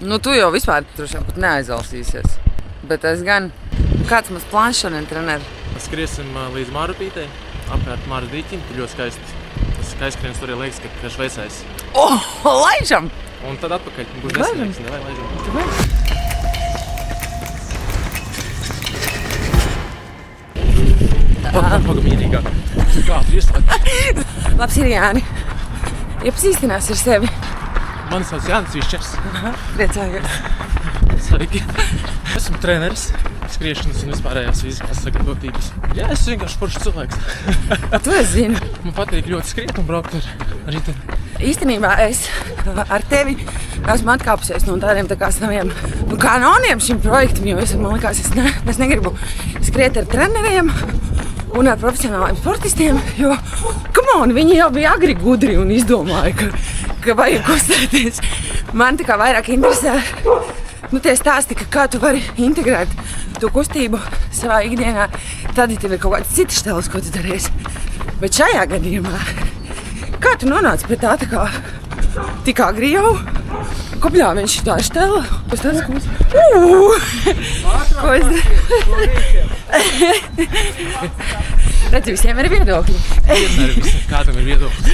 Nu, tu jau vispār droši vien pat neaizvalsīsies. Bet es gan. Kāds mums plāns šodien, treneri? Skriesim līdz Mārupītei, apkārt Māras dīķim, tur ļoti skaisti. Tas aizskriens tur liekas, ka šveicais. Laižam! Un tad atpakaļ. Būs desmitnieks, nevajag laižam. Pagamīnīgāk. Kā tu ieslēgt? Labs ir Jāni. Iepazīstinās ar sevi. Mani sauc Jānis Višķers. Priecājos. Sveiki. Esmu treneris skriešanas un vispārējās fiziskās sagatavotības. Jā, es vienkārši foršs cilvēks. Tu es zinu. Man patīk ļoti skriet un braukt ar riteni. Īstenībā es ar tevi esmu atkāpusies no tādiem tā kā saviem kanoniem šim projektam, jo man likās, es negribu skriet ar treneriem un ar profesionāliem sportistiem, jo, come on, viņi jau bija agri gudri un izdomāja, ka vajag kustēties. Man tā kā vairāk interesē tie stāsti, kā tu vari integrēt to kustību savā ikdienā, tad, ja tev ir kaut kāds cits štēls, ko tu darīsi. Bet šajā gadījumā, kā tu nonāci pie tā kā tik agri jau? Kopļā viņš tā štēla. Kas tas, ko es redzi, visiem ir viedokļi. Vienmēr visiem kādam ir viedokļi.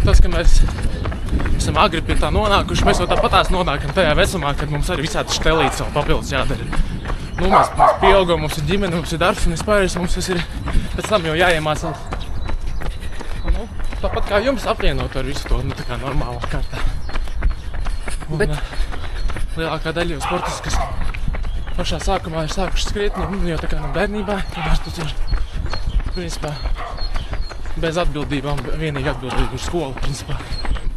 Tas, ka mēs esam agri pie tā nonākuši, mēs jau tāpatās nonākam tajā vecumā, kad mums arī visādi štelītes vēl papildus jādara. Nu, mēs pieaugam, mums ir ģimene, mums ir darbs un vispārējais, mums tas ir pēc tam jau jāiemācās. Nu, tāpat kā jums apvienot ar visu to, tā kā normālā kārtā. Un, lielākā daļa jau sportisti, kas pašā sākumā ir sākuši skriet, jau tā kā no bērnībā, tas ir, principā, bez atbildībām, vienīgi atbildība ir skola, principā.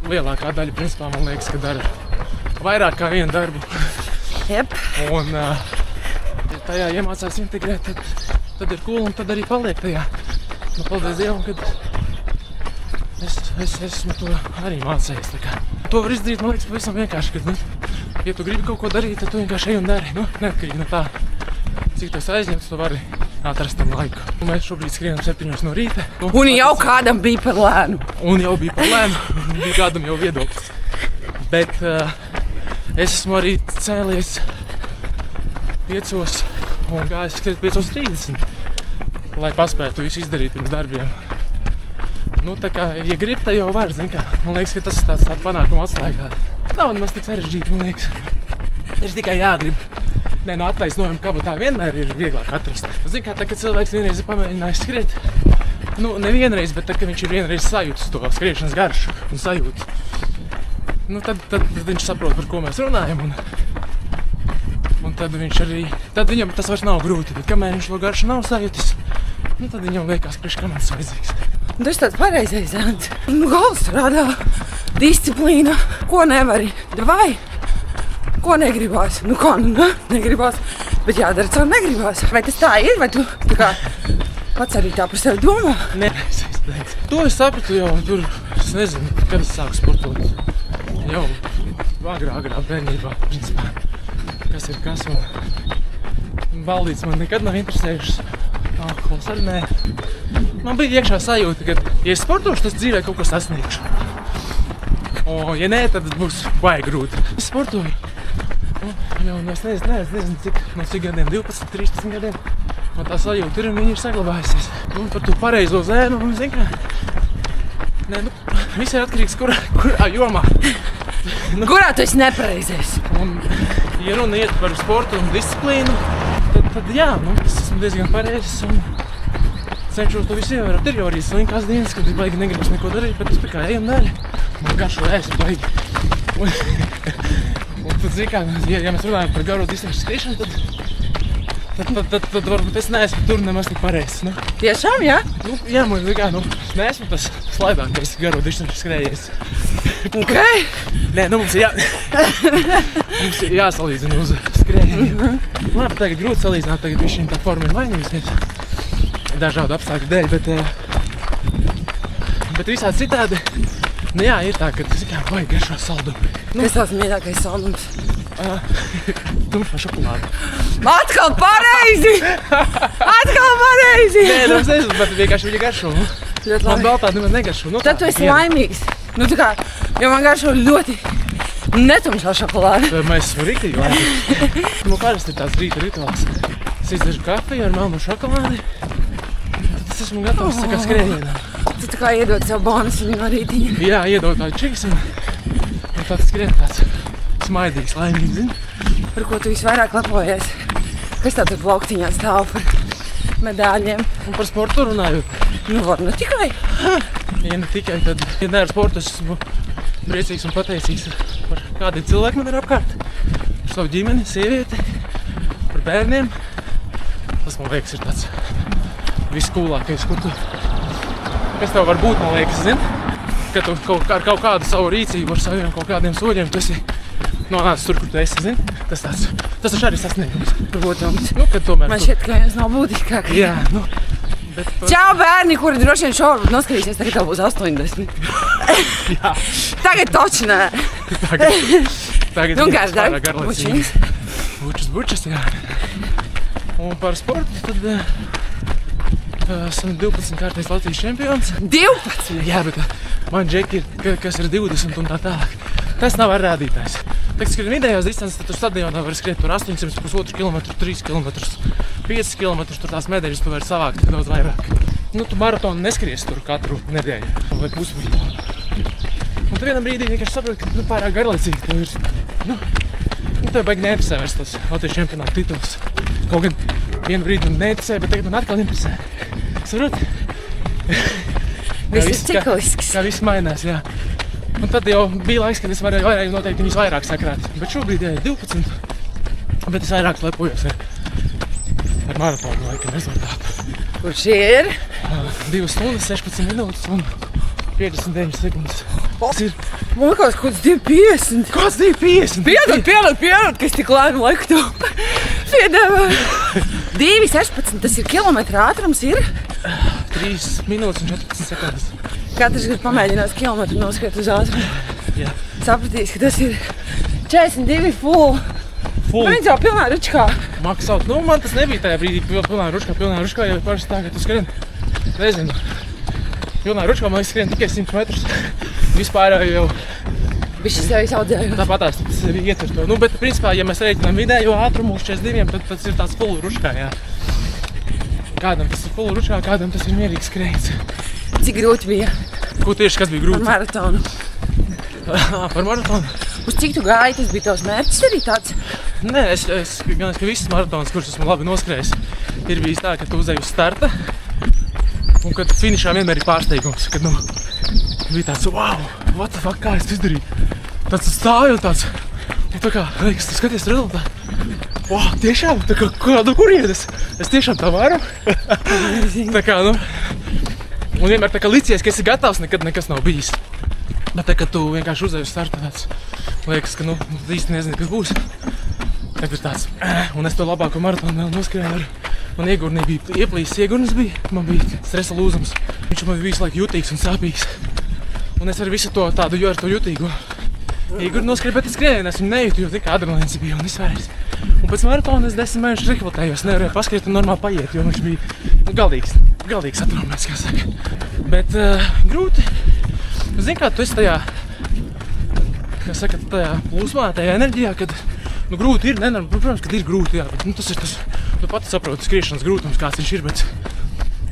Lielākā daļa, principā, man liekas, ka dara vairāk kā vienu darbu. Jep. Un ja tajā iemācās integrēt, tad ir cool un tad arī paliek tajā. Nu, paldies Dievam, kad es esmu to arī mācējies. To var izdarīt, man liekas, pavisam vienkārši, kad, ja tu gribi kaut ko darīt, tad tu vienkārši ej un dari. Neatkarīgi no tā, cik tas aizņemts, tu vari atrast tam laiku. Mēs šobrīd skrienam 7 no rīta. Un jau kādam bija par lēnu. Bija kādam jau viedoklis. Bet es esmu arī cēlies 5 un gājis skriet 5:30, lai paspētu visu izdarīt pirms darbiem. Nu, tā kā, ja grib, tad jau var, zin kā. Man liekas, ka tas ir tāds panākuma atslēgā. Nav nemaz tik sarežģīti, man liekas. Ir tikai jāgrib. Attaisnojumu kabatā vienmēr ir vieglāk atrast. Zin kā, tā, kad cilvēks vienreiz ir pamēģinājis skriet, ne vienreiz, bet tā, ka viņš ir vienreiz sajūtas to skriešanas garšu un sajūtas. Tad viņš saprot, par ko mēs runājam. Un tad viņam tas vairs nav grūti. Bet kamēr viņš to garšu nav sajūtis, tad viņam liekas, priekš kā man tas vajadzīgs. Tu esi tāds pareizais, Jānis. Galvas strādā, disciplīna, ko nevari, vai, ko negribās. Negribās, bet jādara, co negribās. Vai tas tā ir, vai tu tā kā pats arī tā par sevi domā? Nē, to es sapratu jau tur, es nezinu, kad es sāku sportot. Jau agrā bērnībā, principā, kas ir kas. Un ballītes man nekad nav interesējušas. Alkohols arī nē. Man bija iekšā sajūta, ka, ja es sportošu, tas dzīvē kaut ko sasniegšu. Ja nē, tad būs baigi grūti. Es sportoju. Jau es nezinu, cik gadiem, 12, 13 gadiem. Man tā sajūta ir un viņa ir saglabājusies. Par to pareizo zēnu, zin kā. Viss ir atkarīgs, kurā jomā. Kurā tu esi nepareizais? Ja runa iet par sportu un disciplīnu, tad jā, es esmu diezgan pareizs un cenšos to visu ievērot. Ir jau arī slinkās dienas, kad es baigi negribas neko darīt, bet es tā kā eju un daļu. Man garšo ēst baigi. Un tad, zin kā, ja mēs runājam par garo distanču skriešanu, tad varbūt es neesmu tur nemaz tik pareizs. Tiešām, jā? Jā, man kā, es neesmu tas slaidākais garo distanču skrējies. Ok. Nē, mums ir jāsalīdzina uz skrējieniem. Labi, tagad grūti salīdzināt, tagad višķiņ tā forma ir mainījusies. Dažādu apstākļu dēļ, bet visādi citādi, jā, ir tā, ka tas ir kā vajag garšo saldumu. Kas tās mīļākais saldums? Tumšā šokolāde. Atkal pareizi! Nē, es nezinu, bet vienkārši viņa garšo. Man baltā nemaz negaršo. Tad tu esi laimīgs. Tā kā, jo man garšo ļoti Netumšā šokolāde. Mēs esam rīktīgi laimīgi. Nu, parasti ir tāds rīta rituāls. Es izdažu kafiju ar melnu šokolādi. Tad es esmu gatavs tā kā skrējienā. Tu tā kā iedod sev bonusu no rītiņa. Jā, iedod tādu čiks un tāds skrien tāds smaidīgs, laimīgs, zini? Par ko tu visvairāk lepojies? Kas tā tur plauktiņā stāv par medāļiem? Un par sportu runājot. Nu, var ne tikai. Ja ne tikai, tad, ja ne ar sportu, es esmu priecīgs un pateicīgs par kādiem cilvēkiem man ir apkārt. Par savu ģimeni, sievieti, par bērniem. Tas, man liekas, ir tāds viskūlākais, kas tev var būt, man liekas, zini? Ka tu ar kaut kādu savu rīcību, ar saviem kaut kādiem soļiem, tu esi nonācis tur, kur tu esi, zini? Tas taču arī sasniegums. Protams. Nu, kad tomēr Man šķiet, ka viens nav būtiskāk. Jā, nu. Bet Čau, bērni, kuri droši vien šobrīd noskatīsies, tagad tev būs 80. Jā. Tagad taču nē. Tagad Nu, kāds darbi? garlaicīgs. Bučas, jā. Un par sportu tad esam 12 kārtais Latvijas čempions. 12? Jā, bet man džeki ir, kas ir 20 un tā tālāk. Tas nav ar rādītājs. Kad skrien vidējās distances, tad tu stadionā var skriet tur 800, 1,5 km, 3 km, 5 km, tur tās medaļas tu vari savākt daudz vairāk. Nu, tu maratonu neskries tur katru nedēļu vai pusmaratonu. Un tu vienam brīdī vienkārši saproti, ka pārāk garlaicīgi tev ir. Tev baigi neinteresē vairs tas Latvijas čempionāta tituls. Kaut gan vienu brīdi man neinteresē, bet tagad man atkal interesē. Saproti? Viss ir ciklisks. Kā viss mainās, jā. Un tad jau bija laiks, kad es varēju noteikti viņus vairāk sakrāt. Bet šobrīd ir 12, bet es vairāk lepojos ar maratonu laikam rezultātu. Kurš ir? 2 stundas, 16 minūtes un 59 sekundes. Tas ir... Man liekas, kaut kāds 2,50. Kāds 2,50? Piedod, kas tik lēnu laiku tu piedāvā. 2,16, tas ir kilometra ātrums ir? 3 minūtes un 14 sekundes. Katrs grib pamēģināt kilometru noskriet uz ātrumu. Jā. Sapratīs, ka tas ir 42 full. Viņš jau pilnā ručkā. Maksāt. Nu, man tas nebija tajā brīdī pilnā ručkā, jau parasti tā, ka tu skrien. Nezinu. Pilnā ručkā man skrien tikai 100 metrus. Vispār jau... Viņš sev izaudzēja. Tāpatās tas ietver to. Nu, bet principā, ja mēs reiķinām vidējo ātrumu uz 42, tad tas ir tāds full ručkā, jā. Kādam tas ir full ručkā, kādam tas ir mierīgs skrējiens. Cik grūti bija? Ko tieši, kas bija grūti? Par maratonu. Par maratonu? Uz cik tu gāji, tas bija tavs mērķis arī tāds? Nē, es gan, ka visas maratonas, kuras esmu labi noskrējis, ir bijis tā, ka tu uzdeji uz starta un kad finišā vienmēr ir pārsteigums, kad, bija tāds, wow, what the fuck, kā es to izdarīju? Tāds stāju un tāds, un tā kā, liekas, tu skaties rezultātu. Wow, tiešām, tā kā, kur iedas? Es tiešām tā varu? Tā kā, un vienmēr tā kā licies, ka esi gatavs, nekad nekas nav bijis. Bet tā, kad tu vienkārši uzdeji uz starta tāds, liekas, ka, īsti nezinu, kas būs. Tad ir tāds, un es to labāko maratonu vēl noskrēju man iegurnī bija ieplīsis iegurnis man bija stresa lūzums. Viņš man bija visu laiku jutīgs un sāpīgs. Un es ar visu to tādu, jo ar to jutīgo iegurni noskrēju, bet es skrējienu, es viņu nejūtu, jo tikai adrenalīns bija un viss vairs. Un pēc maratona es 10 mēnešus rehabilitējos, nevarēju paskriet un normāli paiet, jo viņš bija galīgs atraumēts, kā saka. Bet grūti. Zini, kā tu esi tajā, kā saka, tajā plūsmā, tajā enerģijā, kad grūti ir, protams, kad ir grūti, jā, bet tas ir tas, tu pati saproti skriešanas grūtums, kāds viņš ir, bet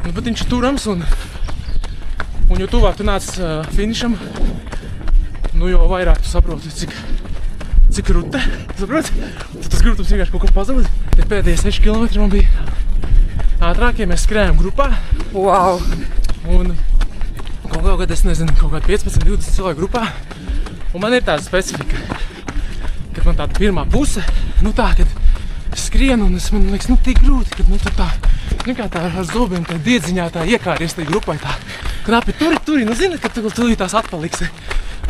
viņš ir turams un jo tuvāk tu nāc finišam, jo vairāk tu saproti, cik rute, saproti? Tad tas grūtums vienkārši kaut kur pazudis. Tie pēdējie 6 km man bija ātrākie, mēs skrējām grupā. Wow! Un kaut kad, es nezinu, kaut kādi 15-20 cilvēku grupā. Un man ir tāda specifika, kad man tāda pirmā puse, tā, kad es skrienu un man liekas, tik grūti, kad kā tā ar zobiem tā diedziņā tā iekāries tai grupai tā. Knapi turi, zini, ka tu tās atpaliksi.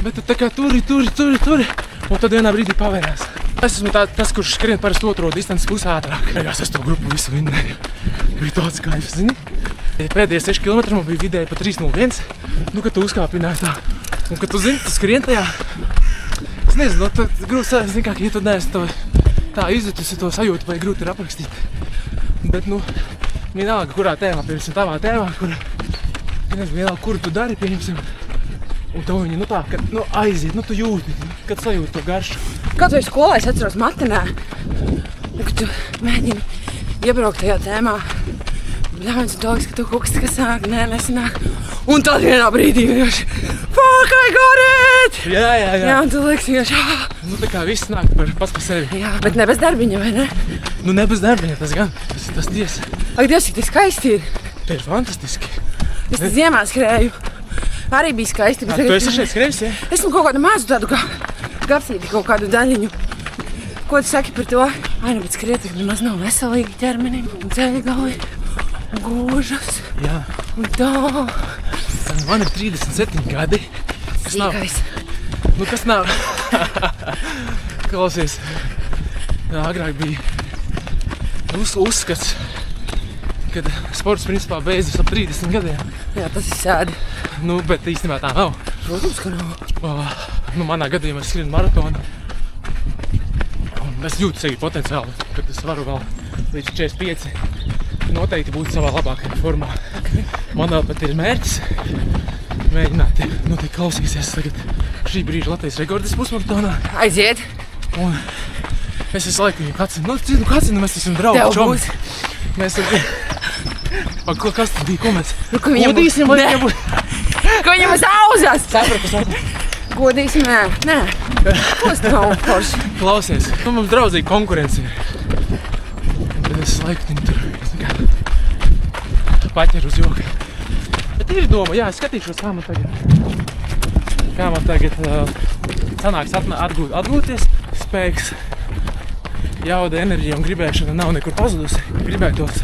Bet tā kā turi, un tad vienā brīdī pavērās. Es esmu tas, kurš skrien parasti otro distances pusē ātrāk. Es to grupu visu vinnēju. Bija tāds kaifs, zini. Pēdējie 6 km man bija vidēji pa 3:01, kad tu uzkāpināji tā. Un kad tu zini, tu skrien tajā, es nezinu, grūti zini, kā, ja tu neesi tā izjutusi to sajūtu, vai grūti ir aprakstīt. Bet, vienalga, kurā tēmā, piemēram, tavā tēmā, kur, nezinu, vienalga, kuru tu dari, pieņemsim, Un to viņi, nu tā, ka, nu aiziet, nu tu jūti, kad sajūti to garšu. Kaut vai skolā es atceros matinē, kad tu mēģini iebraukt tajā tēmā. Bļāvis un toks, ka tu kaut kas sāk, nesanāk. Un tad vienā brīdī vienkārši fuck, I got it! Jā. Jā, un tu liekas vienkārši Nu tā kā viss nāk pats par sevi. Jā, bet ne bez darbiņa, vai ne? Nu ne bez darbiņa, tas gan, tas tiesa. Ak, Dievs, cik tas skaisti ir. Tā ir fantastiski. Es te ziemā skrēju. Arī bija skaisti. Tu esi šeit skrējis, ja? Esmu kaut kādu mazu tādu gapsīti, kaut kādu daļiņu. Ko tu saki par to? Ai, bet skriet, nemaz nav veselīgi ķermenim. Un ceļi gali. Gūžas. Jā. Un tā. Man ir 37 gadi. Kas nav? Sīkais. Nu kas nav? Klausies. Agrāk bija uzskats, kad sports principā beidzas ap 30 gadiem. Jā, tas ir sēdi. Nu, bet īstenībā tā nav. Protams, ka nav. Nu, manā gadījumā es skrienu maratonu. Un es jūtu sevi potenciāli, kad es varu vēl līdz 45 noteikti būt savā labākajā formā. Man vēl pat ir mērķis mēģināt, nu te klausīsies tagad šī brīža Latvijas rekordes pusmaratonā. Aiziet. Un es visu laiku viņu kacinu, mēs esam draugi Tev čomi. būs. Mēs ar... Kas tas bija, ko mēs? Nu, ka viņam Godīsim, vai viņam būs? Ka viņam uz auzas. Sapratu. Godīsim, nē. Kos nav forši. Klausies, nu mums draudzīga konkurence ir. Bet es laiku viņu tur, paķeru uz joku. Bet ir doma, jā, es skatīšos, kā man tagad sanāks atgūties. Spēks, jauda, enerģija un gribēšana nav nekur pazudusi. Gribētos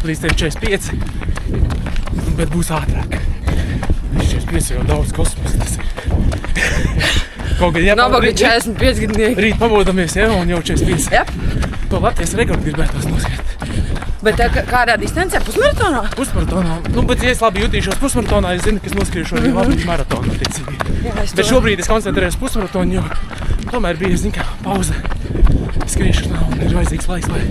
līdz 45, bet būs ātrāk. 45 jau daudz kosmos tas ir. Kaut gan Nabaga 45 gadnieki. Rīt pamodamies, ja, un jau 45. Jep. To Latvijas rekordu gribētos noskriet. Bet kādā distancē? Pusmaratonā? Pusmaratonā. Nu, bet ja es labi jutīšos pusmaratonā, es zinu, ka es noskriešu arī labi maratonu attiecīgi. Jā, Bet šobrīd es koncentrējos pusmaratonu, jo tomēr bija, zinu, kā pauze skriešanā un ir vajadzīgs laiks, lai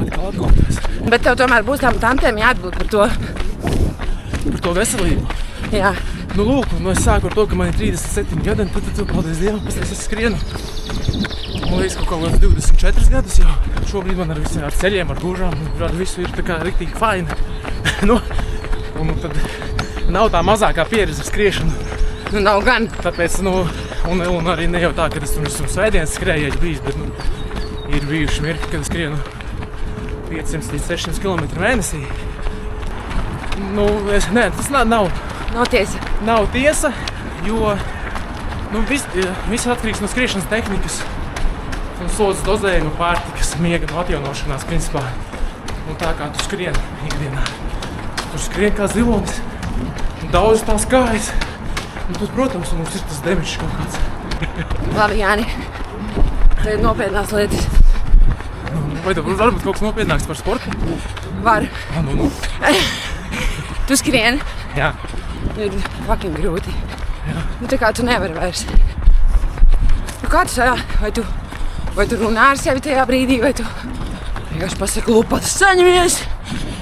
atkal atgūtos. Bet tev tomēr būs tām tantēm jāatbūt par to. Par to veselību. Jā. Nu, lūk, es sāku ar to, ka man ir 37 gadi, un tad paldies Dievam, pēc es skrienu. Man liekas, kaut kāds 24 gadus jau. Šobrīd man ar ceļiem, ar gūžām, visu ir tā kā riktīgi faini. Nu, un tad nav tā mazākā pieredze ar skriešanu. Nu, nav gan. Tāpēc, un arī ne jau tā, ka es esmu svētdienas skrējēji bijis, bet, ir bijuši mirkļi, kad es skrienu 500 līdz 600 km mēnesī. Nu, tas nav. Nav tiesa. Nav tiesa, jo viss atkarīgs no skriešanas tehnikas un slodzes dozējuma, pārtikas, miega un atjaunošanās principā. Un tā kā tu skrien ikdienā. Tu skrien kā zilonis, daudz tās kājas. Un tad, protams, mums ir tas demišs kaut kāds. Labi, Jāni. Te ir nopietnās lietas. Vai tev varbūt kaut kas nopietnāks par sportu? Var. Nu. Tu skrieni. Jā. Ir fucking grūti. Jā. Nu, tā kā tu nevari vairs. Nu, kā tu sajā? Vai tu runā ar sevi tajā brīdī, vai tu vienkārši pasaki, lūpat, saņemies,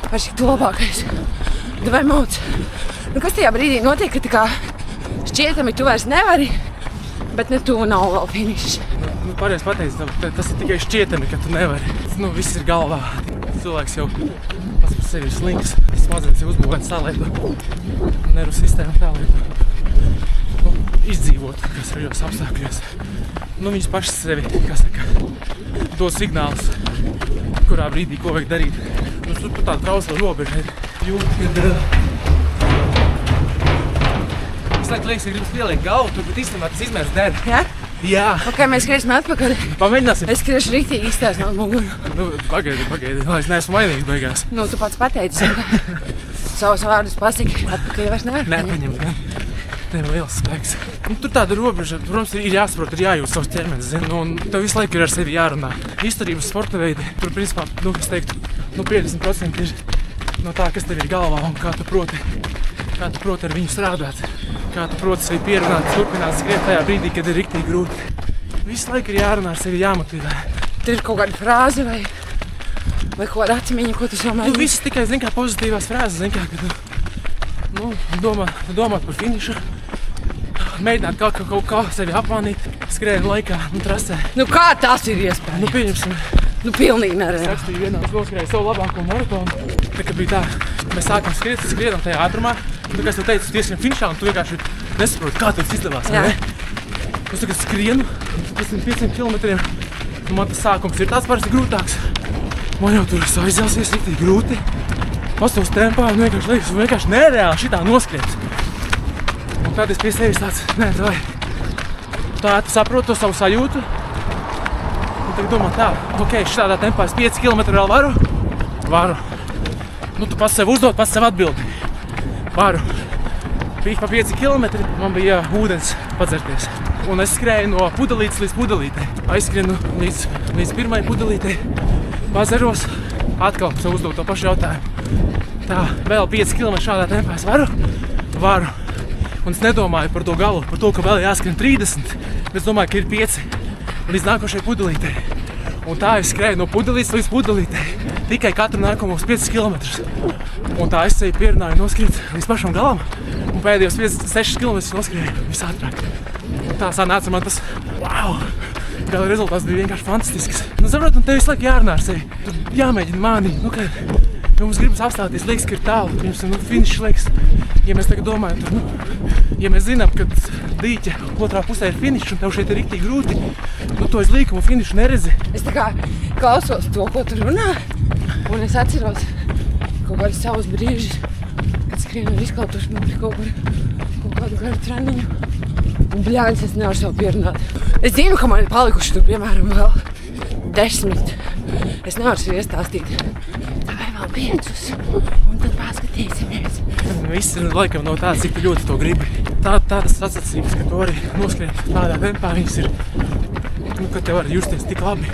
vai šik tu labākais. Vai mauc. Nu, kas tajā brīdī notiek, ka tā kā šķietami tu vairs nevari, bet ne tu nav vēl finišs. Nu, pareizi pateici, tas ir tikai šķietami, ka tu nevari. Nu, viss ir galvā. Cilvēks jau pats par sevi ir slinks. Smadzenes ir uzbūvēts tā, lai tu nervu sistēmu tā, lai tu izdzīvot, kas ir jos apstākļos. Nu, viņas pašas sevi, dod signālus, kurā brīdī ko vajag darīt. Nu, tur tāda trausla robeža ir. Jūt, kad... Es liekas, ka gribas pieliekt galvu tur, bet īstenībā tas izmērs der. Jā? Jā. Ok, mēs skriesim atpakaļ. Pamēģināsim. Es skriešu riktīgi izstāst no muguru. Nu, pagaidi, lai es neesmu vainīgs beigās. Nu, tu pats pateici. Savus vārdus pasaki, atpakaļ vairs nevar. Nepaņem gan. Tev ir liels spēks. Nu, tur tāda robeža, protams, ir jāsaprot, ir jājūt savs ķermenis, zinu, un tev visu laiku ir ar sevi jārunā. Izturības sporta veidi, tur principā, es teiktu, 50% ir no tā, kas tev ir galvā un kā tu proti ar viņu strādāt. Kā tu proti sevi pierunāt, turpināt skriet tajā brīdī, kad ir riktīgi grūti. Visu laiku ir jārunā ar sevi, jāmotivē. Tur ir kaut kāda frāze vai kaut kāda atmiņa, ko tu domā? Nu, visas tikai, kā pozitīvās frāzes, kad domāt par finišu. mēģināt kaut kā sevi apmānīt, skrēju laikā un trasē. Nu kā tas ir iespējams? Nu, pieņemsim, Nu pilnīgi nereāli. rakstīju vienā noskrēju savu labāko maratonu. Tā kā bija tā, mēs sākam skrienam tajā ātrumā, un tā kā es tev teicu, tu ieskrien finišā, un tu vienkārši nesaproti, kā tev izdevās, Jā. ne? Es tagad skrienu, pēc 500 kilometriem, un man tas sākums ir tāds parasti grūtāks. Man jau tur aizjāsies riktīgi grūti. Pastāvs tempā, un vienkārši liekas, vienkārši nereāli šitā noskriet. Un tad es pie sevis tāds, nē, tā vajag. Tā, tu saproti to savu sajūtu. Un tagad domā tā, ok, šitādā tempā es 5 km vēl varu. Varu. Nu, tu pats sev uzdod, pats sev atbildi. Varu. Bija pa 5 km, man bija ūdens padzerties. Un es skrēju no pudelītes līdz pudelītei. Aizskrienu līdz pirmai pudelītei. Pazeros, atkal sev uzdod to pašu jautājumu. Tā, vēl 5 km šādā tempā es varu? Varu. Un es nedomāju par to galu, par to, ka vēl jāskrien 30. Es domāju, ka ir 5 līdz nākošajai pudelītei. Un tā es skrēju no pudelītes līdz pudelītei. Tikai katru nākamos 5 km. Un tā es sevi pierunāju noskriet līdz pašam galam. Un pēdējos 6 km noskrēju visātrāk. Un tā sanāca man tas, wow! Gala rezultāts bija vienkārši fantastisks. Nu, saprot, un tev visu laiku jārunā ar sevi. Tur jāmēģina mānīt, nu, ka mums gribas apstāties, liekas, ka ir tālu. Pirms, nu, finišs liekas, ja mēs tagad domājam, tur, nu, ja mēs zinām, ka dīķa otrā pusē ir finišs un tev šeit ir riktīgi grūti, nu, to aiz līkumu finišu neredzi. Es tā kā klausos to, ko tu runā, un es atceros kaut kādus savus brīžus, kad skrienu izklautuši man kaut kādu garu treniņu. Un bļāņas es nevaru sev pierunāt. Es zinu, ka man ir palikuši tur, piemēram, vēl 10. Es nevaru sev iestāstīt. Tā vai vēl 5, un tad paskatīsimies. Viss ir laikam no tā, cik tu ļoti to gribi. Tādas sacensības, ka tu vari noskriet tādā tempā, viņas ir, nu, ka tev var justies tik labi.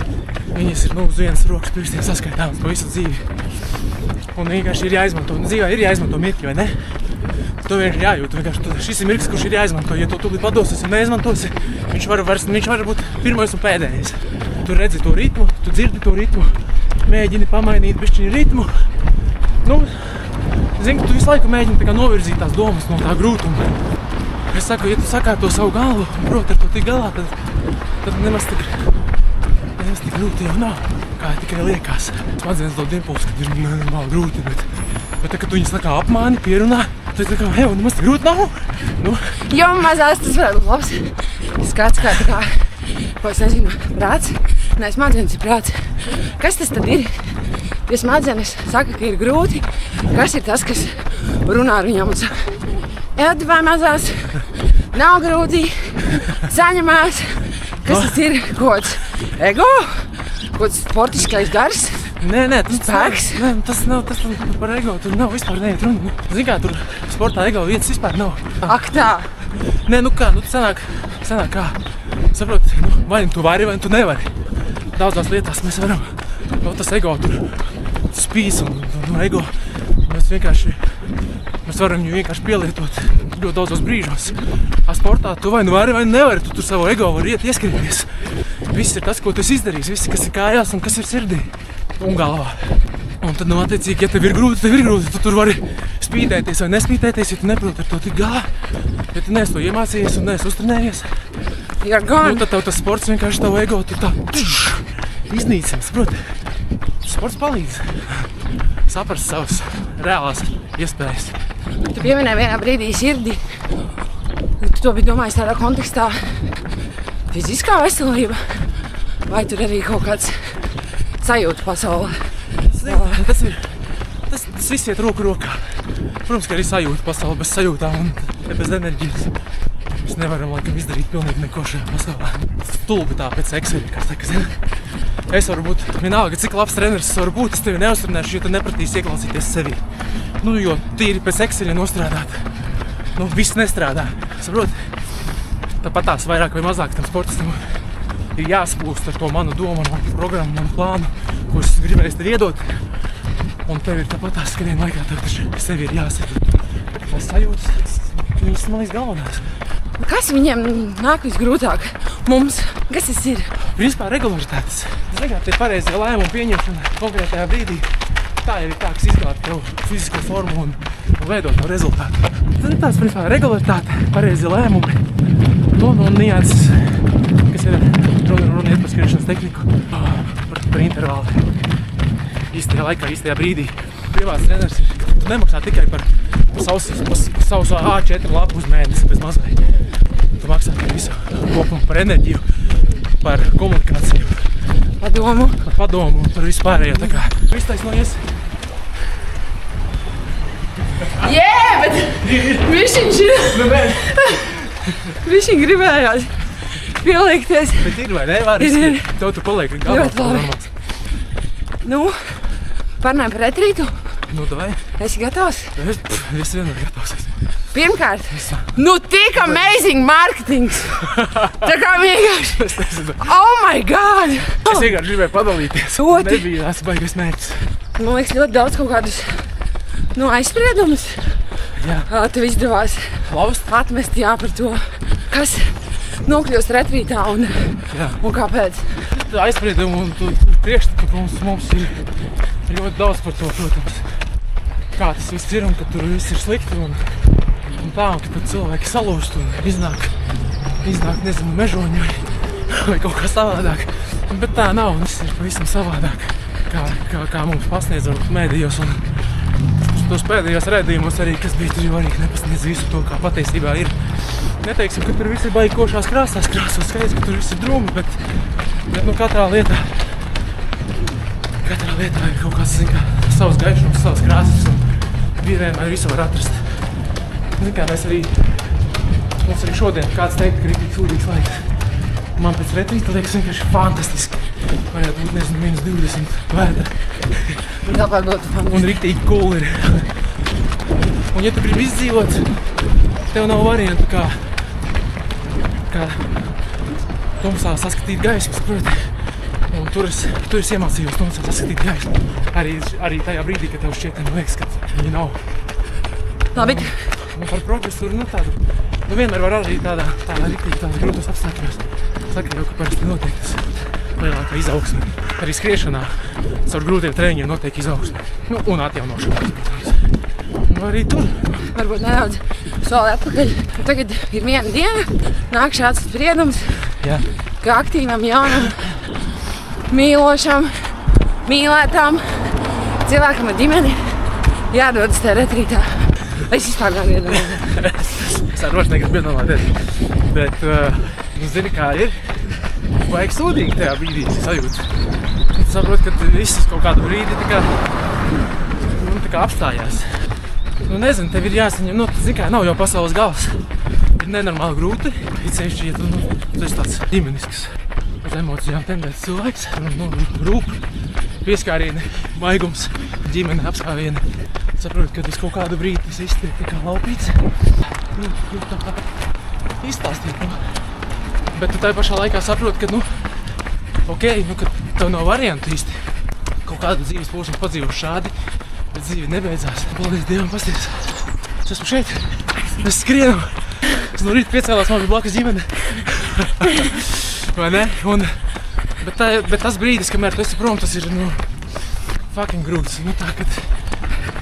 Viņas ir, nu, uz vienas rokas pirkstiem saskaitāmas pa visu dzīvi. Un vienkārši ir jāizmanto, un dzīvē ir jāizmanto mirkļi, vai ne? To vienkārši jājūt, vienkārši šis ir mirklis, kurš ir jāizmanto. Ja tu tūlīt padosies un neizmantosi, viņš var būt pirmais un pēdējais. Tu redzi to ritmu, tu dzirdi to ritmu, mēģini pamainīt bišķiņu ritmu. Nu, zini, tu visu laiku mēģini tā kā novirzīt tās domas no tā grūtuma. Es saku, ja tu sakārto savu galvu un proti ar to tik galā, tad nemaz tik grūti jau nav, kā tikai liekas. Smadzenes dod impulsu, kad ir normāli grūti, bet tā, kad tu viņas tā kā apmāni, pierunā, tad tā kā, hei, nemaz tik grūti nav. Nu. Jo mazās tas varētu būt labs skats, kā tā kā, ko es nezinu, prāts. Nē, smadzenes ir prāts. Kas tas tad ir? Ja smadzenes saka, ka ir grūti, kas ir tas, kas runā ar viņām un saka, Edi vai mazās, nav grūti, saņemās. Kas tas ir? Kods ego? Kods sportiskais gars? Nē, Spēks? tas nav par ego, tur nav vispār neiet runa. Zini kā, tur sportā ego vietas vispār nav. Ak tā. Nē, nu kā, nu sanāk kā. Saproti, nu, vai tu vari, vai tu nevari. Daudzās lietās mēs varam, no tas ego tur spīs un no ego. Mēs varam viņu vienkārši pielietot ļoti daudzos brīžos. A sportā tu vai nu vari, vai nevari, tu tur savu ego vari ieskrieties. Viss ir tas, ko tu esi izdarījis, viss, kas ir kājās un kas ir sirdī un galvā. Un tad, nu, attiecīgi, ja tev ir grūti, tu tur vari spīdēties vai nespīdēties, ja tu neproti ar to tik galā. Ja tu neesi to iemācījies un neesi uztrenējies, nu, tad tev tas sports vienkārši tavu ego tur tā iznīcina, saproti? Sports palīdz saprast savas reālās iespējas. Tu pieminēji vienā brīdī sirdi. Tu to biji domājis tādā kontekstā fiziskā veselība? Vai tur arī kaut kāds sajūta pasaulē? Tas viss iet roku rokā. Protams, ka arī sajūta pasaule bez sajūtām un bez enerģijas. Mēs nevaram laikam izdarīt pilnīgi neko šajā pasaulē. Stulbi tā pēc Exceli, kā saka, zini. Es varu būt vienalga, cik labs treneris es varu būt, es tevi neuztrenēšu, ja tu nepratīsi ieklausīties sevī. Nu, jo tīri pēc Exceli nostrādāt. Nu, viss nestrādā, saproti? Tāpat tās vairāk vai mazāk tam sportistam ir jāspūst ar to manu domu, manu programmu, manu plānu, ko es gribēju tev iedot. Un tev ir tāpat tās skrien laikā, tev taču sevi ir jāsaka. Tas sajūtas, viņas man līdz galvenās. Kas viņiem nāk visgrūtāk? Mums? Kas tas ir? Principā regularitātes. Tie pareizie lēmumu pieņemšana konkrētajā brīdī. Tā ir tā, kas izglāb tev fizisko formu un veidot to rezultātu. Tad ir tāds, principā, regularitāte, pareizie lēmumi. un nianses, kas ir runa iet par skriešanas tehniku, par intervālu. Īstajā laikā, īstajā brīdī. Privāts treneris ir, ka tu nemaksā tikai par savus A4 lapu uz mēnesi bez mazliet. Tu maksā par visu kopumu, par enerģiju, par komunikāciju, par padomu un par visu pārējo. Tā kā viss taisnojies. Bet višķiņ gribējās pielikties. Bet ir vai ne? Vāris, tev tu paliek galvā. Ļoti labi. Nu, parunājam par retrītu. Nu, davai. Esi gatavs? Es vienmēr gatavs esmu. Pirmkārt, tik amazing marketings. Tā kā vienkārši. Es nezinu. Oh my God! Es vienkārši gribēju padalīties. Nebija tās baigas mērķis. Man liekas, ļoti daudz kaut kādus aizspriedumus. Jā. Tev izdevās Laust? atmest par to, kas nokļūst retrītā un kāpēc. Aizspriedumu un priekšstatu mums ir ļoti daudz par to, protams. Kā tas viss ir un ka tur viss ir slikti un tā, un ka tur cilvēki salūst un iznāk, nezinu, mežoņi vai kaut kā savādāk. Bet tā nav, viss ir pavisam savādāk, kā mums pasniedz mēdījos un tos pēdējos redzījumos arī, kas bija tur jau arī nepasniedz visu to, kā patiesībā ir. Neteiksim, ka tur viss ir baigi košās krāsās, skaidrs, ka tur viss ir drūmi, bet nu katrā lietā ir kaut kāds, zin kā, savs gaišums, savas krāsas un vienmēr visu var atrast. Zin kā, mums arī šodien kāds teikt, ka rīktīgi sūdīgs laiks. Man pēc retrīta liekas vienkārši fantastiski. Varētu būt, nezinu, -20 vētra. Un rīktīgi cool ir. Un ja tu gribi izdzīvot, tev nav variantu kā tumsā saskatīt gaismas, proti. Un tur es iemācījos tumsā saskatīt gaismu. Arī tajā brīdī, kad tev šķiet, liekas, ka viņi nav. Labi. Un par progresu tādu, vienmēr var arī tādā grūtos apstākļos. Saka jau, ka parasti notiek tas lielākā izaugsme. Arī skriešanā caur grūtiem treniņiem notiek izaugsme. Un atjaunošana, protams. Un arī tur. Varbūt nedaudz soli atpakaļ. Tagad ir viena diena, nāk šāds spriedums, ka aktīvam, jaunam, mīlošam, mīlētām cilvēkam ar ģimeni jādodas tajā retrītā. Es vispār nevienu. Es ar roši negribu iedomāties. Bet, zini kā ir, vajag sūdīgi tajā brīdī sajūt. Tu saproti, ka viss kaut kādu brīdi tā kā apstājās. Nu nezinu, tev ir jāsaņem, zini kā, nav jau pasaules gals. Ir nenormāli grūti, ceļšķi, ja tu esi tāds ģimenisks, uz emocijām tendēts cilvēks. Rūp, pieskārieni, maigums, ģimene, apskāvieni. Saproti, ka uz kaut kādu brīdi tas iztiek tā kā laupīts. Tā izstāstīt, Bet tu tai pašā laikā saproti, ka, ka tev nav variantu īsti. Kaut kādu dzīves posmu padzīvot šādi, bet dzīve nebeidzās. Paldies Dievam, pasties. Es esmu šeit, mēs skrienam. Es no rīta piecēlās, man bija blakus ģimene. Vai ne? Bet tas brīdis, kamēr tu esi prom, tas ir, fucking grūts. Tā, kad,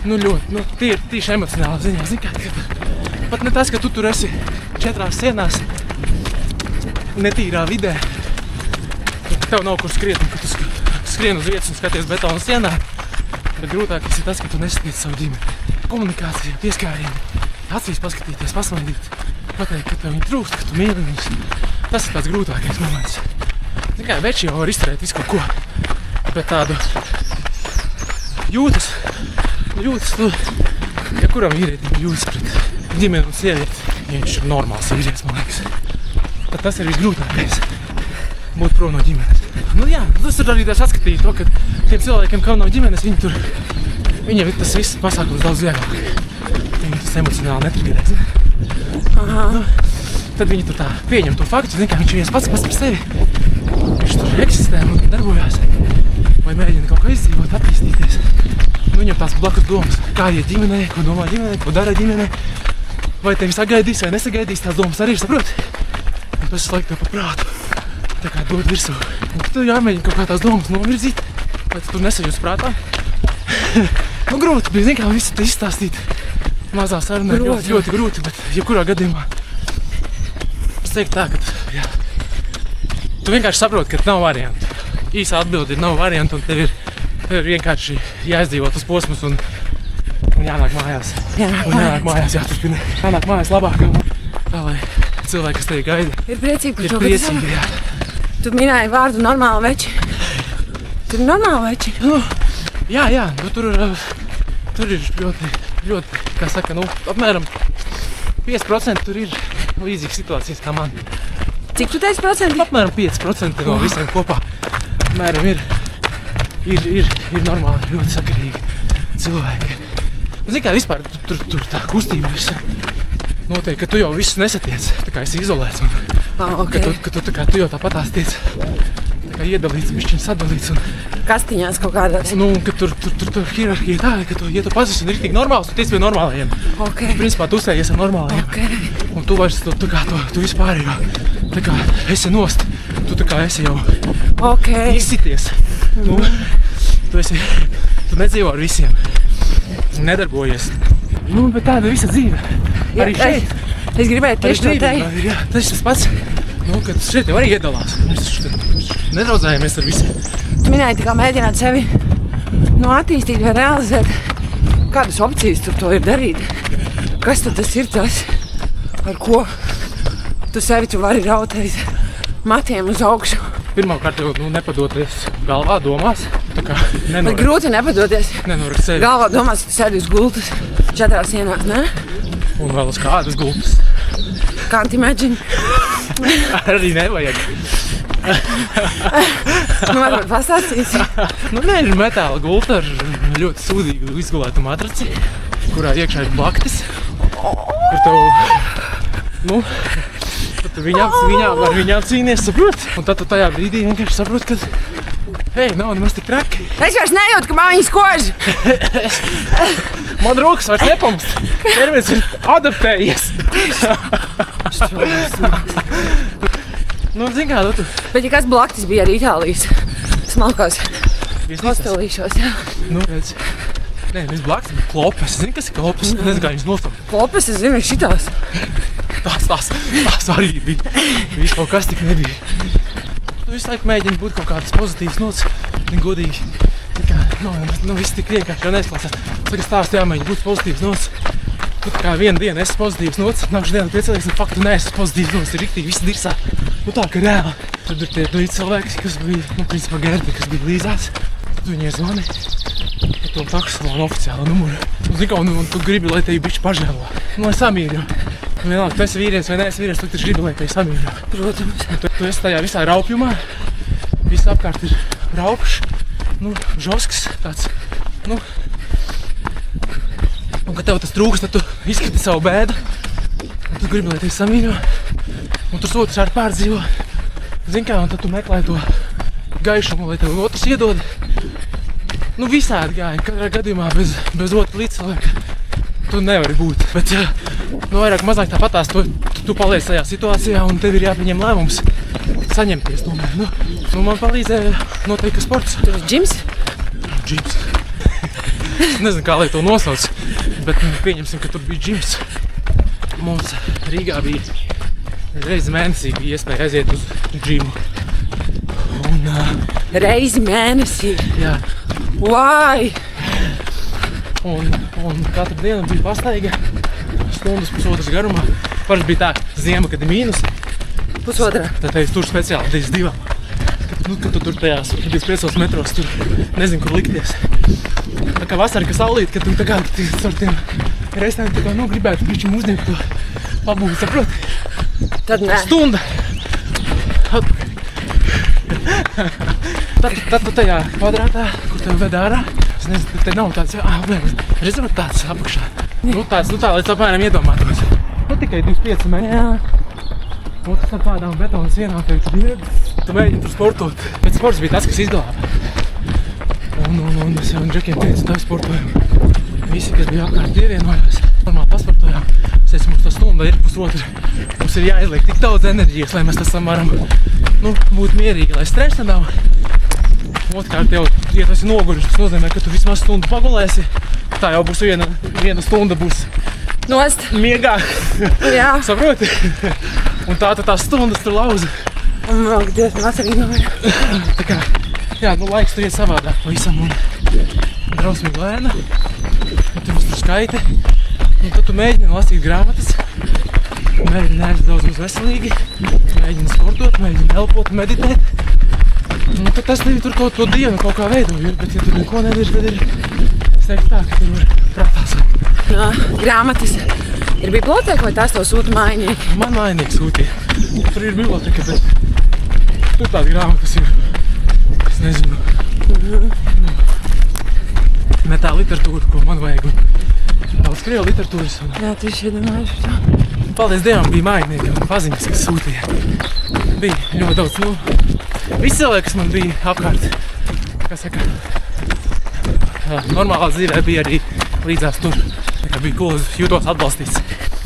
ļoti, tīši emocionāli ziņā. Zini, ka pat ne tas, ka tu tur esi 4 sienās, netīrā vidē, ka tev nav kur skriet un ka tu skrien uz vietas un skaties betona sienā, bet grūtākais ir tas, ka tu nesatiec savu ģimeni. Komunikācija, pieskārieni, acīs paskatīties, pasmaidīt, pateikt, ka tev viņi trūkst, ka tu mīli viņus. Tas ir tāds grūtākais moments. Zini kā, veči jau var izturēt visu kaut ko, bet tādu jūtas, ja kuram vīrietim jūtas pret ģimeni un sievieti, ja viņš ir normāls vīrietis, man liekas. Tad tas ir visgrūtākais, būt prom no ģimenes. Tas ir arī saskatīt to, ka tiem cilvēkiem, kam nav ģimenes, viņiem tas viss pasākums daudz vieglāk. Viņi tas emocionāli netriggerēs. Tad viņi tur tā pieņem to faktu, zin kā viņš viens pats par sevi. Viņš tur eksistē un darbojās. Vai mēģina kaut kā izdzīvot, attīstīties. Viņam tās blakus domas, kā iet ģimenei, ko domā ģimenei, ko dara ģimenei. Vai tevi sagaidīs vai nesagaidīs, tās domas arī ir, saproti? Un tas laik tev pa prātu, tā kā dod virsū. Un tu jāmēģina kaut kā tās domas novirzīt, vai tu tur nesajūst prātā. Grūti bija, zin kā, visu te izstāstīt. Mazā sarunā ļoti grūti, bet jebkurā gadījumā teikt tā, ka tu vienkārši saproti, ka nav variantu. Īsa atbilde ir nav variantu, un tev ir vienkārši jāizdzīvo tas posms un jānāk mājās. Jānāk mājās, jāturpina. Jānāk mājās labāk, tā lai cilvēki, kas tevi gaida, Ir priecīgi par ir to, priecīgi. Jā. Tu minēji vārdu normāli veči. Tur ir normāli veči. Jā, nu, tur ir ļoti, kā saka, apmēram 5% tur ir līdzīgas situācijas kā man. Cik tu teici procenti? Apmēram 5% no visiem kopā. Apmēram ir normāli, ļoti sakarīgi cilvēki. Zini kā, vispār tur tā kustība visa notiek, ka tu jau visus nesatiec, tā kā esi izolēts. Okay. Ka tu jau tāpatās tiec tā kā iedalīts, bišķiņ sadalīts. Kastiņās kaut kādās. Ka tur hierarhija tāda, ka ja tu pazīsti un ir tik normāls, tu tiec pie normālajiem. Okay. Principā tu uzsējies ar normālajiem. Okay. Un tu vairs tu vispār jau tā kā esi nost, tu tā kā esi jau izsities. Tu nedzīvo ar visiem, nedarbojies. Bet tāda visa dzīve. Arī šeit. Es gribēju tieši to teikt. Jā, tas ir tas pats, kad šeit jau arī iedalās. Mēs nedraudzējamies ar visiem. Tu minēji tā kā mēģināt sevi attīstīt vai realizēt. Kādas opcijas tur to ir darīt? Kas tad tas ir tas, ar ko tu sevi tu vari rautēt matiem uz augšu? Pirmkārt jau nepadoties galvā, domās. Tā kā Bet grūti nepadoties. Nenorakt sevi. Galvā domās, ka tu sēdi uz gultas 4 sienās, ne? Un vēl uz kādas gultas. Can't imagine. Arī nevajag. Varbūt pastāstīsi. Ir metāla gulta ar ļoti sūdīgu izgulētu matraci, kurā iekšā ir blaktis, kur tev, tu viņām cīnies, saprot? Un tad tu tajā brīdī vienkārši saprot, ka, nav nemaz tik traki. Es vairs nejūtu, ka man viņas kož. Man rokas vairs nepamst. Ķermenis ir adaptējies. Zini kā, tu... Bet ja kas blaktis bija arī Itālijas smalkās hostelīšos, jā? Redz. Nevis blaktis, bet klopes. Zini, kas ir klopes? Nezinu, kā viņas nostam. Klopes, es zinu, ir šitās. Tās arī bija. Viss kaut kas tik nebija. Tu visu laiku mēģini būt kaut kādas pozitīvas nots, godīgi. Viss tik vienkārši jau neizklausās. Tagad stāstu jāmēģina būt pozitīvas nots. Tu kā vienu dienu esi pozitīvas nots, nākuši dienu piecēlīgs, un faktu neesi pozitīvas nots, ir riktīgi, visi dirsā. Tā kā reāli. Tad ir tie līdz cilvēki, kas bija, principā Gerdi, kas bija līdzās. Tad viņai zvani par to taksalonu oficiālo numuru. Un tu gribi, lai tevi bišķi pažēlo. Lai samīļo. Vienalga, tu esi vīrietis vai neesi vīrietis, tu taču gribi, lai tevi samīļo. Protams. Tu esi tajā visā raupjumā. Viss apkārt ir raupšs, žosks tāds, Un, kad tev tas trūks, tad tu izkriti savu bēdu. Un tu gribi, lai tevi samīļo. Un tu otrs ar pārdzīvo. Zini kā, un tad tu meklē to gaišumu, lai tev otrs iedod. Visādi gāja. Katrā gadījumā bez otra līdzcilvēka tu nevari būt. Bet, vairāk mazāk tāpatās tu paliec tajā situācijā un tev ir jāpieņem lēmums saņemties tomēr. Man palīdzēja noteikti sports. Tur ir džims? Džims. Nezinu, kā lai to nosauc, bet pieņemsim, ka tur bija džims. Mums Rīgā bija reizi mēnesī bija iespēja aiziet uz džimu. Reizi mēnesī? Jā. Why? Un katru dienu bija pastaiga, stundas pusotras garumā. Parasti bija tā, ziema, kad ir mīnus. Pusotra. Tad tevis tur speciāli 2. Kad tu tur tajās 25 metros tur nezinu, kur likties. Tā kā vasara, ka saulīt, kad tu tā kā ar tiem reistēm tā kā gribētu bišķi mūsdienu to pabūt, saproti? Tad nē. Stunda. Tad tu tajā kvadrātā, kur tev ved ārā, es nezinu, te nav tāds, rezervat tāds apakšā. Tā, lai apmēram iedomātos. Tikai 25 metri. Jā. Un tad tādām betona sienām tu mēģini tur sportot. Bet sports bija tas, kas izglāba. Un es jau džekiem teicu, tā sportojam. Visi, kas bija apkārt, ievienojās. Normāli pasportojām. Es teicu, mums tā stunda ir pusotra. Mums ir jāizliek tik daudz enerģijas, lai mēs tas varam būt mierīgi, lai stresa nav. Otrkārt jau, ja tu esi noguris, tas nozīmē, ka tu vismaz stundu pagulēsi. Tā jau būs viena stunda būs Nost. miegā. Jā. Saproti? Un tā tās stundas tur lauza. Ak, Dievs, man asarīgi nav. Tā kā, jā, nu laiks tur iet savādāk pavisam un drausmīgi lēna. Un tur mums tur skaiti. Un tad tu mēģini lasīt grāmatas. Mēģini ēst daudz maz veselīgi. Mēģini sportot, mēģini elpot, meditēt. Un tad tas tevi tur kaut to dienu kaut kā veido. Bet ja tur neko nedari, tad es teiktu tā, ka tur var prātā sākt. No, grāmatas ir biblioteka vai tās to sūta mājinieki? Man mājinieki sūtīja. Tur ir biblioteka, bet tur tādas grāmatas ir. Es nezinu. Ne tā literatūra, ko man vajag. Daudz krievu literatūras. Jā, tieši iedomājuši to. Paldies Dievam, bija mājinieki un paziņas, kas sūtīja. Bija ļoti daudz. Visi cilvēki, kas man bija apkārt, kā saka, normālā dzīvē bija arī līdzās tur. Tā kā bija cool, jūtos atbalstīts.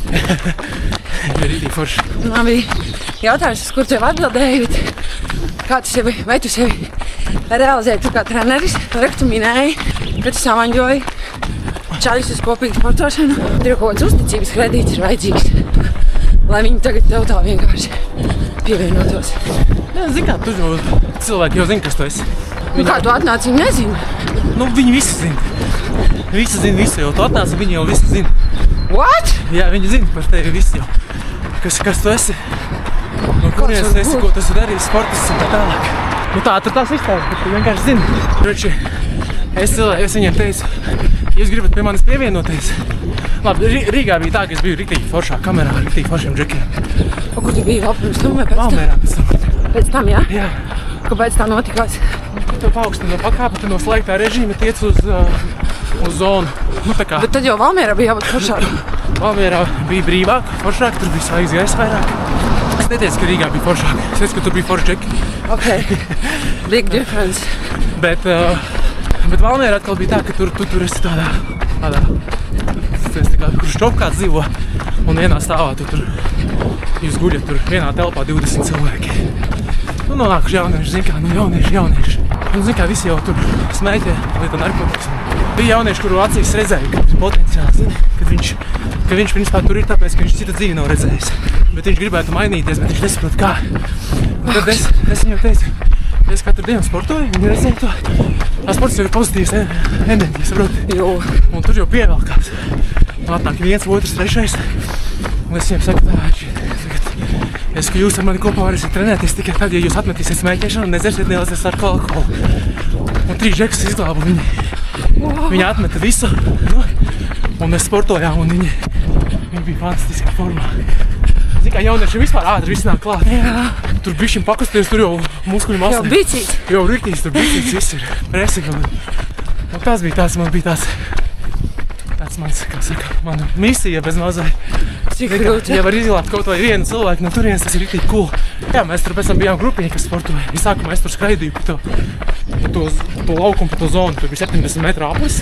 Bija rītīgi forši. Man bija jautājums, uz kur tu jau atbildēji, bet kā tu sevi, vai tu sevi realizēji tu kā treneris? Tu minēji, ka tu samaņģoji čaļus uz kopīgu sportošanu. Tur jau kaut kāds uzticības kredīts ir vajadzīgs, lai viņi tagad tev tā vienkārši pievienotos. Jā, zini kā, tur jau cilvēki jau zina, kas tu esi. Nu, kā tu atnāci, viņi nezina. Nu, viņi visi zina. Visi zina visu, jo tu atnāci, viņi jau visi zina. What? Jā, viņi zina par tevi visi jau. Kas tu esi, no kurienes esi, ko tu esi darījis, sportists un tā tālāk. Nu tā, tad tās izstāvis, bet tu vienkārši zini. Roči, es viņiem teicu, ja jūs gribat pie manis pievienoties. Labi, Rīgā bija tā, ka es biju riktīgi foršā kamerā, riktīgi foršiem džekiem. O, kur tu biji vēl pirms tam vai pēc tam? Valmērā pēc tam. Pēc tam, jā? Jā. Kāpēc tā notikās? Tu paaugstini no pakāpa, tu no slēgtā režīma tiec uz zonu. Nu tā kā. Bet tad jau Valmierā bija jābūt foršāk. Valmierā bija brīvāk, foršāk, tur bija svaigs gaisa vairāk. Es neteicu, ka Rīgā bija foršāk. Es teicu, ka tur bija forši džeki. Ok, big difference. Bet Valmierā atkal bija tā, ka tur esi tādā tā kā Hruščovkā dzīvo un vienā stāvā tur jūs guļat tur vienā telpā 20 cilvēki. Nu, nonākuši jaunieši, zin kā, jaunieši. Un zin kā, visi jau tur smēķē, lieta narkotikas. Bija jaunieši, kuru acīs redzēju, ka ir potenciāls, zini, ka viņš principā tur ir tāpēc, ka viņš cita dzīvi nav redzējis. Bet viņš gribētu mainīties, bet viņš nesaprot kā. Un tad es viņam teicu, es katru dienu sportoju, viņi redzēju to. Tā sports jau ir pozitīvs enerģijas, saproti. Jo. Un tur jau pievelkās. Un atnāk viens, otrs, trešais. Un es viņiem saku tā, ka jūs ar mani kopā varēsiet trenēties tikai tad, ja jūs atmetīsiet smēķēšanu un nedzersiet neilasies ar alkoholu. Un 3 džekus izglābu viņi. Viņi atmeta visu, nu, un mēs sportojām, un viņi bija fantastiskā formā. Zini, kā jaunieši vispār ātri viss nāk klāt. Jā. Tur bišķiņ pakusties, tur jau muskuļu masa. Jau bicīts. Jau riktīs, tur bicīts viss ir. Presika. Un tas bija tāds mans, kā saka, mana misija bez mazai. Cik grūti. Ja var izglābt kaut vai vienu cilvēku no turienes, tas ir riktīgi cool. Jā, mēs tur pēc tam bijām grupiņi, kas sportoja. Sākumā es tur skraidīju pa to laukumu, pa to zonu. Tur bija 70 metru aplis.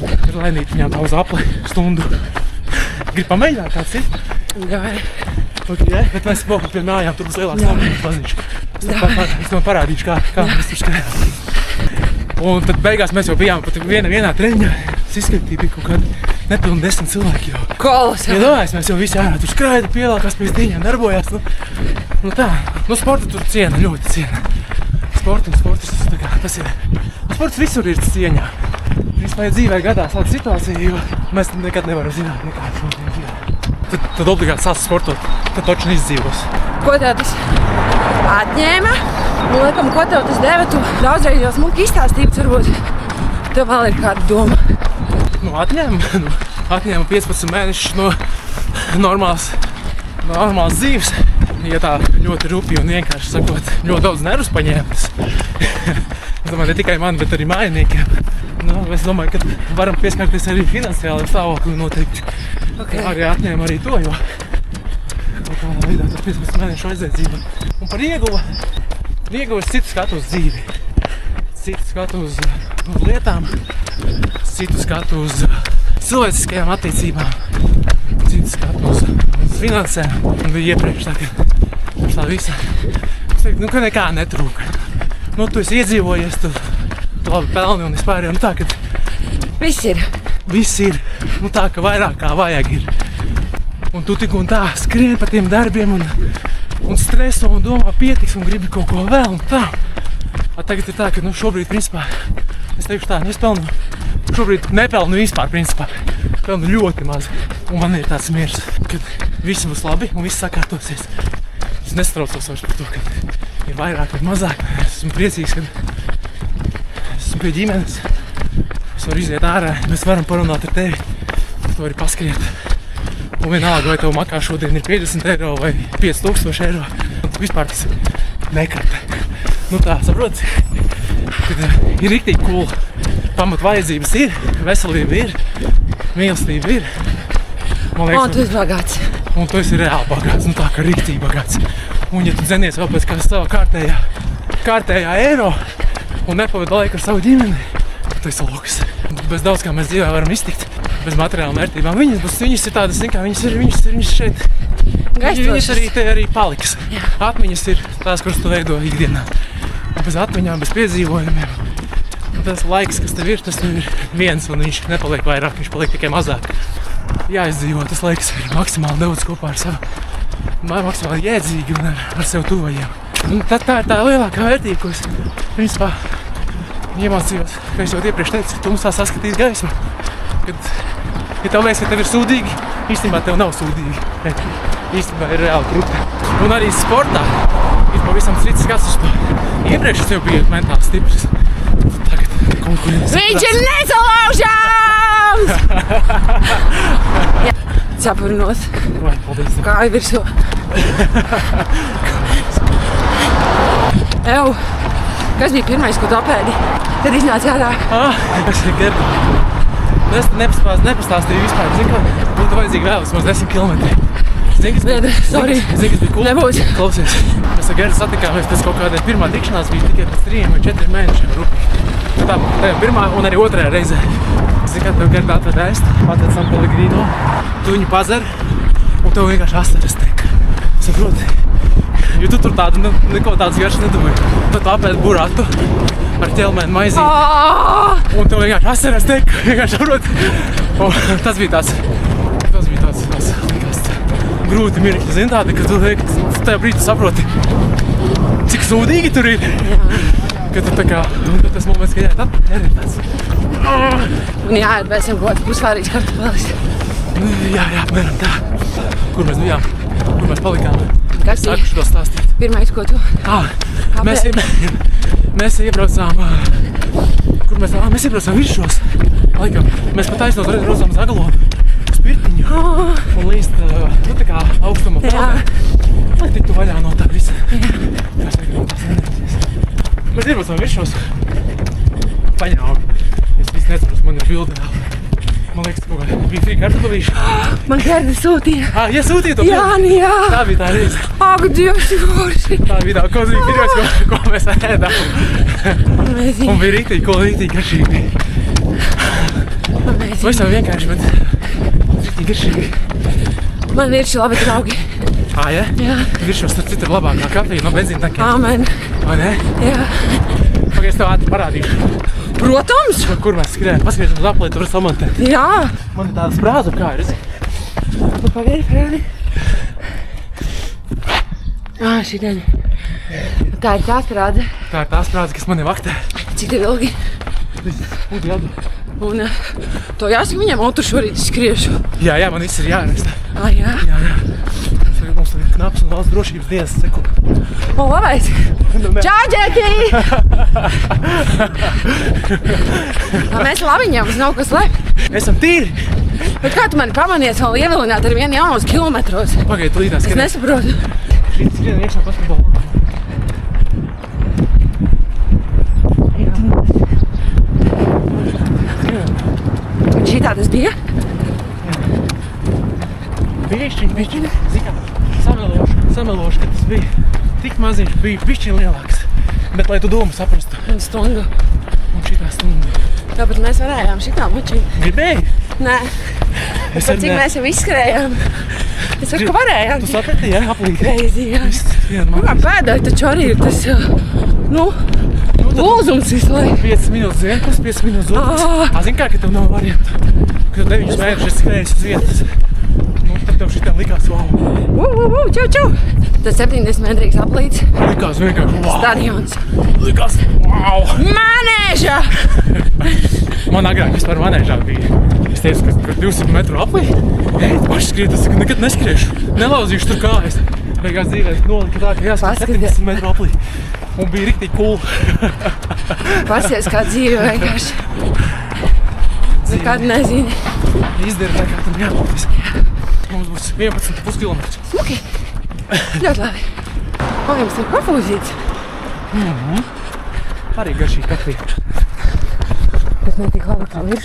Tur lēnīt viņām tā uz apli stundu. Grib pamēģināt kāds ir? Davai. Okay, bet mēs pie mājām, tur būs lielāks laukumu paziņš. Es man parādīšu, kā mēs tur skraidām. Un tad beigās mēs jau bijām pat vienā treniņā. Es izskatīju, bija kaut kādi nepilni 10 cilvēki jau. Kolosāli. Iedomājies, mēs jau visi ārā tur skraida, pielākās pēc tīņām, darbojās. Nu tā, sporta tur ciena, ļoti ciena. Sports, tas ir. Sports visur ir cieņā. Principā, ja dzīvē gadās tāda situācija, jo mēs nekad nevaram zināt nekādas notiek dzīvē. Tad obligāti sāc sportot, tad toču neizdzīvos. Ko tev tas atņēma? Un, laikam, ko tev tas deva? Tu daudzreiz jau smuki izstāstīts, varbūt tev vēl ir kāda doma. Nu, atņēma 15 mēnešus no normālas dzīves. Ja tā ļoti rupi un vienkārši sakot, ļoti daudz nervus paņēmas. Es domāju, ne tikai man, bet arī mājiniekiem. Nu, es domāju, ka varam pieskarties arī finansiāli stāvokli noteikti. Okay. Arī atņēma arī to, jo kaut kādā veidā tas 15 mēnešu aizliedzība. Un par ieguvu es citu skatu uz dzīvi. Citu skatu uz lietām, citu skatu uz cilvēciskajām attiecībām, citu skatu uz finansēm. Un bija iepriekš tā, ka pirms tā visa. Es teiktu, ka nekā netrūka. Nu, tu esi iedzīvojies, tu labi pelni un vispār jau, nu tā, ka Viss ir. viss ir, nu tā, ka vairāk kā vajag ir. Un tu tik un tā skrien pa tiem darbiem un streso un domā pietiks un gribi kaut ko vēl un tā. Tagad ir tā, ka šobrīd, principā, es teikšu tā, es pelnu, šobrīd nepelnu vispār, principā. Pelnu ļoti maz. Un man ir tāds miers, kad viss būs labi un viss sakārtosies. Es nestraucos vairs par to, ka ir vairāk vai mazāk. Es esmu priecīgs, ka esmu pie ģimenes. Es varu iziet ārā, mēs varam parunāt ar tevi. Tu vari paskriet. Un vienalga, vai tev makā šodien ir 50 eiro vai 5000 eiro. Vispār tas nekartē. Tā, saproti, kad ir riktīgi cool. Pamat vajadzības ir, veselība ir, mīlestība ir. Man liekas, Un tu esi bagāts. Un tu esi reāli bagāts, tā kā riktīgi bagāts. Un ja tu dzenies vēl pēc kā sava kārtējā eiro un nepavadi laiku ar savu ģimeni, tu esi loks. Bez daudz kā mēs dzīvē varam iztikt, bez materiālām vērtībām. Viņas ir tādas, kā viņas šeit. Viņas arī paliks. Jā. Atmiņas ir tās, kuras tu veido ikdienā. Bez atmiņām, bez piedzīvojumiem. Un tas laiks, kas tev ir, tas ir viens, un viņš nepaliek vairāk, viņš paliek tikai mazāk. Jāizdzīvo, tas laiks ir maksimāli daudz kopā ar savu, maksimāli jēdzīgi un ar sev tuvajiem. Un tā ir tā lielākā vērtība, ko es, principā, iemācījos, kā es jau iepriekš teicu, tu mums tā saskatīs gaismu. Kad, ja tev liekas, ka tev ir sūdīgi, īstenībā tev nav sūdīgi. Īstenībā ir reāli krūti. Un arī sportā ir pavisam cits skats uz to. Iepriekš es jau biju mentāli stiprs. Tagad konkurence. Viņš ir nesalaužams! Cepurinos. Vai, paldies. Kāju virsū. Ew, kas bija pirmais, ko tu apēdi? Tad iznāc ārā. Tas ir Gerda. Es nepastāstīju vispār. Zini, ka būtu vajadzīgi vēl vismaz 10 kilometri. Zini, kas bija cool? Nebūs. Klausies, mēs ar Gerdu satikāmies pēc kaut kādai pirmā tikšanās, bija tikai pēc 3 vai 4 mēnešiem rupīgi. Tā pirmā un arī otrajā reizē. Zini, kā tev Gerda atved ēst, atved San Pellegrino, tu viņu pazar un tev vienkārši asaras tek. Saproti? Jo tu tur tādu, neko tādas garšas nedomāji. Tad tu apēd buratu ar ķelmēnu maizīti un tev vienkārši asaras tek. Vienkārši saproti? Un tas bija tāds grūti mirkļi, zini tādi, ka tu tajā brīdī saproti, cik sūdīgi tur ir. Kad tu tā kā, tas moments, ka jāiet atpakaļ, arī tāds. Un jāiet pēc tam kaut kāds pusvārīgs kartupelis. Jā, apmēram tā. Kur mēs bijām? Kur mēs palikām? Kas bija? Sāku šo stāstīt. Pirmais, ko tu? Mēs iebraucām, mēs iebraucām viršos. Laikam, mēs pat aiznot redzam Zagalonu. Pirtiņu un līst, tā kā augstuma plānē, lai tiktu vaļā no tā visa. Mēs negribam tās nedarīsies. Mēs iebraucām viršos, paņaugi. Es visu neatceros, man ir bilde vēl. Man liekas, kaut kā bija 3 kartupelīši. Man Gerda sūtīja. Ja sūtīja to bildi? Jā. Tā bija tā reize. Ak, Dievs, forši. Tā bija tā kozīga pirmais, ko mēs ēdām. Un bija rītīgi garšīgi. Pavisam vienkārši, bet garšīgi. Man ir šī labi draugi. Ja? Jā. Viršos starp citu ir labākā kafija no benzīna takiem. Amen. Vai ne? Jā. Pagaid, es tev ātri parādīšu. Protams. Kur mēs skrienam? Paskaties uz aplī, tu vari samantēt. Jā. Man ir tāda sprāza kā ir, Pagaidi, parādi. Šitien. Tā ir tā sprāze. Tā ir tā sprāze, kas mani vaktē. Cik tev ilgi? Un jādod. Un to jāsaka viņam, un tu šorīt skriešu. Jā, man viss ir jāraksta. Jā? Jā. Mums tagad knaps un valsts drošības dienas seko. O, labais! Čau, Džeki! Mēs labiņām, mums nav kas lēp. Esam tīri! Bet kā tu mani pamanies vēl ievilināt ar vienu jaunos kilometros? Pagaid, tu līdās skrien. Es nesaprotu. Šīt skrien iekšā basketbolu. Šitā tas bija? Bišķiņ. Zikā, samelošu, ka tas bija tik maziņš, bija bišķiņ lielāks. Bet, lai tu domu saprastu. Un stundu. Un šitā stunda. Tāpat mēs varējām šitā mačīt. Gribēji? Nē. Es par cik mēs jau izskrējām. Es saku, ka varējām. Tu saprati, jā, aplīgi? Reizi, jā. Kā pēdēji taču arī ir tas, lūzums visu laiku. 5 minūtes vienpus, 5 minūtes otrs. Zini kā, ka tev nav variantu. Kad 9 mēnešus skrējas uz vietas. Tad tev šitam likās, wow. Čau, čau! Tas 70 metrīgs aplīts Likās vienkārši, wow. stadions. Likās, wow. Manēža! Man agrāk vispār manēžā bija. Es teicu, ka 200 metru aplī, paši skriet, es nekad neskriešu. Nelauzīšu tur kājas. Beigās dzīvē nolika tā, ka jāskat 70 metru aplī. Un bija riktīgi cool. Pasies kā dzīve vienkārši. Nekad nezini. Izdara tā, kā tam jāpaldies. Mums būs 11,5 kilometri. Smuki. Ļoti labi. O, jums ir kofūzīts. Arī garšīgi kafija. Tas ne tik labi kā virs.